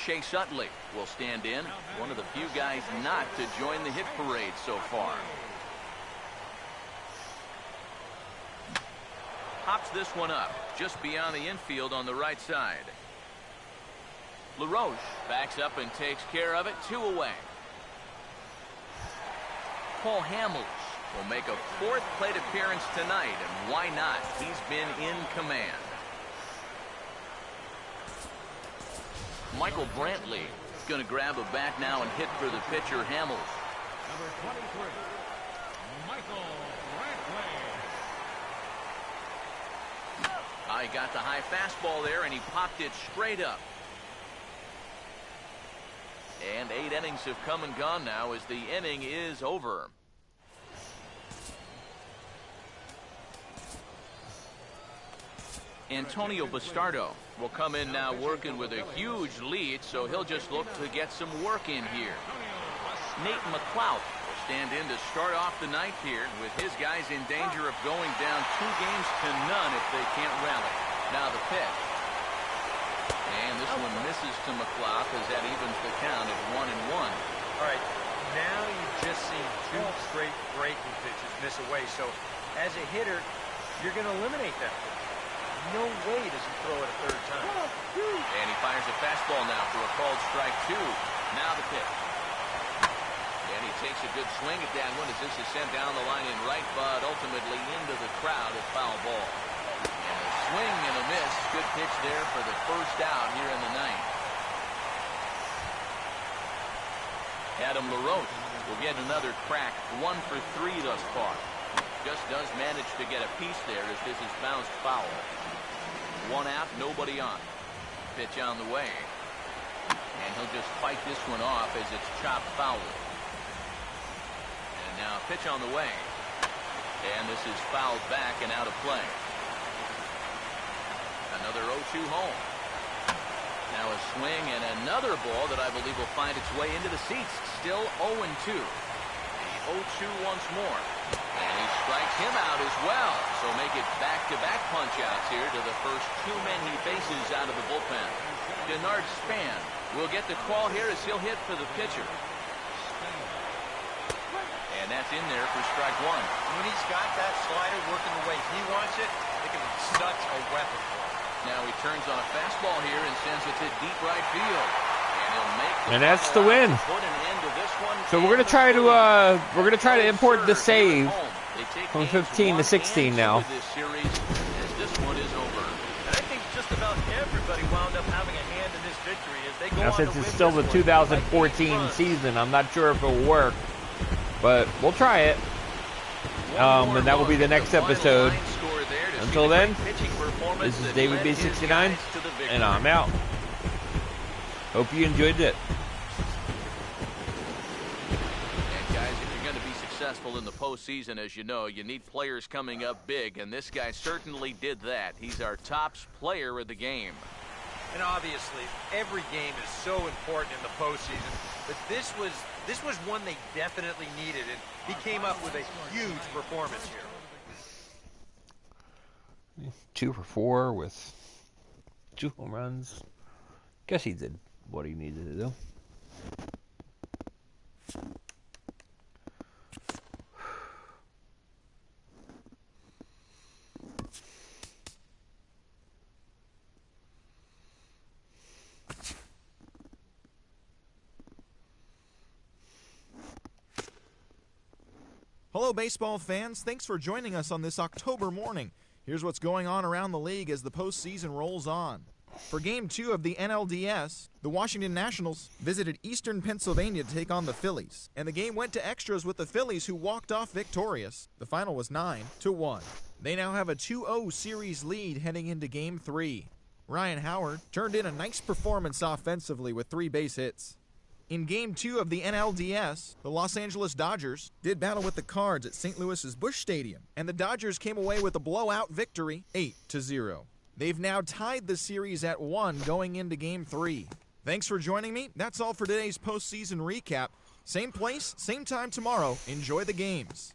Chase Utley will stand in, one of the few guys not to join the hit parade so far. Hops this one up, just beyond the infield on the right side. LaRoche backs up and takes care of it, 2 away. Paul Hamels will make a 4th plate appearance tonight, and why not? He's been in command. Michael Brantley is going to grab a bat now and hit for the pitcher, Hamels. Number 23, Michael Brantley. I got the high fastball there, and he popped it straight up. And 8 innings have come and gone now as the inning is over. Antonio Bastardo will come in now working with a huge lead, so he'll just look to get some work in here. Nate McLeod will stand in to start off the ninth here with his guys in danger of going down 2 games to none if they can't rally. Now the pitch. And this one misses to McLeod as that evens the count at 1-1. All right, now you've just seen 2 straight breaking pitches miss away, so as a hitter, you're going to eliminate that. No way does he throw it a 3rd time. And he fires a fastball now for a called strike 2. Now the pitch. And he takes a good swing at that one as this is sent down the line in right, but ultimately into the crowd at foul ball. And a swing and a miss. Good pitch there for the first out here in the 9th. Adam LaRoche will get another crack. 1 for 3 thus far. Just does manage to get a piece there as this is bounced foul. 1 out, nobody on. Pitch on the way. And he'll just fight this one off as it's chopped foul. And now pitch on the way. And this is fouled back and out of play. Another 0-2 home. Now a swing and another ball that I believe will find its way into the seats. Still 0-2. The 0-2 once more. And he strikes him out as well. So make it back-to-back punch-outs here to the first 2 men he faces out of the bullpen. Denard Span will get the call here as he'll hit for the pitcher. And that's in there for strike 1. When he's got that slider working the way he wants it, it can be such a weapon for him. Now he turns on a fastball here and sends it to deep right field. And he'll make And that's the win. put an end to this one. So we're gonna try to import the save from 15 to 16 now. This series as this one is over. And I think just about everybody wound up having a hand in this victory as they go Now on since to it's win still this the one by 8 2014 runs. season, I'm not sure if it'll work, but we'll try it. And that will be the next episode. Until then, this is David B69, and I'm out. Hope you enjoyed it. And guys, if you're going to be successful in the postseason, as you know, you need players coming up big, and this guy certainly did that. He's our top player of the game. And obviously, every game is so important in the postseason, but this was one they definitely needed, and he came up with a huge performance here. 2 for 4 with 2 home runs. Guess he did what he needed to do. Hello, baseball fans. Thanks for joining us on this October morning. Here's what's going on around the league as the postseason rolls on. For Game 2 of the NLDS, the Washington Nationals visited Eastern Pennsylvania to take on the Phillies, and the game went to extras with the Phillies, who walked off victorious. The final was 9-1. They now have a 2-0 series lead heading into Game 3. Ryan Howard turned in a nice performance offensively with 3 base hits. In Game 2 of the NLDS, the Los Angeles Dodgers did battle with the Cards at St. Louis's Busch Stadium, and the Dodgers came away with a blowout victory, 8-0. They've now tied the series at 1 going into Game 3. Thanks for joining me. That's all for today's postseason recap. Same place, same time tomorrow. Enjoy the games.